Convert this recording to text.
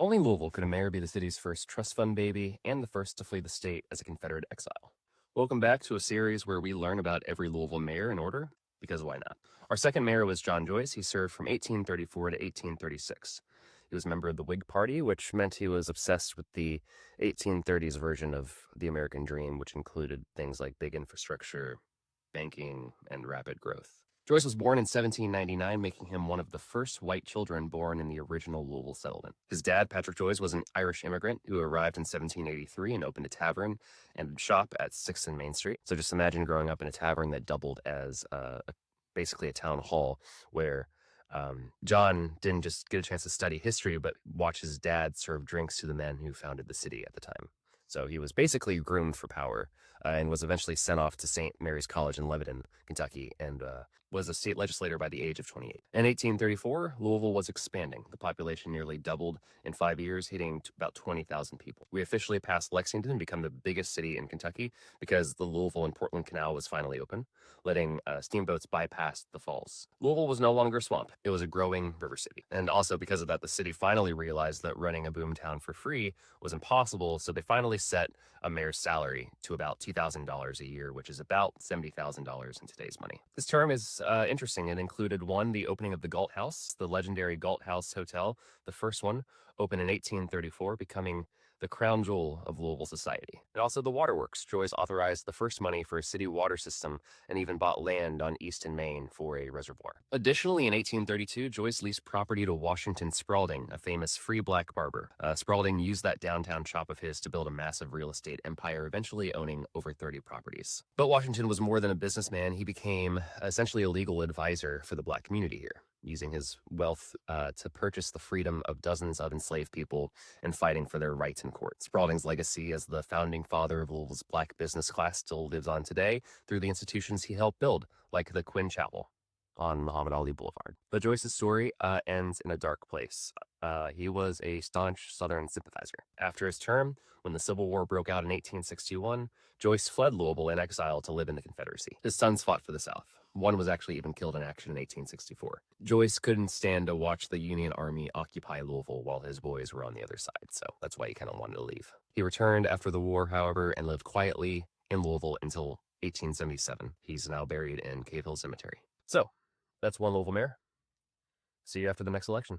Only in Louisville could a mayor be the city's first trust fund baby and the first to flee the state as a Confederate exile. Welcome back to a series where we learn about every Louisville mayor in order, because why not? Our second mayor was John Joyce. He served from 1834 to 1836. He was a member of the Whig Party, which meant he was obsessed with the 1830s version of the American dream, which included things like big infrastructure, banking, and rapid growth. Joyce was born in 1799, making him one of the first white children born in the original Louisville settlement. His dad, Patrick Joyce, was an Irish immigrant who arrived in 1783 and opened a tavern and shop at 6th and Main Street. So just imagine growing up in a tavern that doubled as basically a town hall where John didn't just get a chance to study history, but watch his dad serve drinks to the men who founded the city at the time. So he was basically groomed for power and was eventually sent off to St. Mary's College in Lebanon, Kentucky, and was a state legislator by the age of 28. In 1834, Louisville was expanding. The population nearly doubled in 5 years, hitting about 20,000 people. We officially passed Lexington and become the biggest city in Kentucky because the Louisville and Portland Canal was finally open, letting steamboats bypass the falls. Louisville was no longer a swamp. It was a growing river city. And also because of that, the city finally realized that running a boomtown for free was impossible, so they finally set a mayor's salary to about $2,000 a year, which is about $70,000 in today's money. This term is interesting. It included one, the opening of the Galt House, the legendary Galt House Hotel. The first one opened in 1834, becoming the crown jewel of Louisville society. And also the waterworks. Joyce authorized the first money for a city water system and even bought land on Easton, Maine for a reservoir. Additionally, in 1832, Joyce leased property to Washington Spaulding, a famous free black barber. Spaulding used that downtown shop of his to build a massive real estate empire, eventually owning over 30 properties. But Washington was more than a businessman. He became essentially a legal advisor for the black community here, using his wealth to purchase the freedom of dozens of enslaved people and fighting for their rights in court. Spaulding's legacy as the founding father of Louisville's black business class still lives on today through the institutions he helped build, like the Quinn Chapel on Muhammad Ali Boulevard. But Joyce's story ends in a dark place. He was a staunch Southern sympathizer. After his term, when the Civil War broke out in 1861, Joyce fled Louisville in exile to live in the Confederacy. His sons fought for the South. One was actually even killed in action in 1864. Joyce couldn't stand to watch the Union Army occupy Louisville while his boys were on the other side, so that's why he kind of wanted to leave. He returned after the war, however, and lived quietly in Louisville until 1877. He's now buried in Cave Hill Cemetery. So, that's one Louisville mayor. See you after the next election.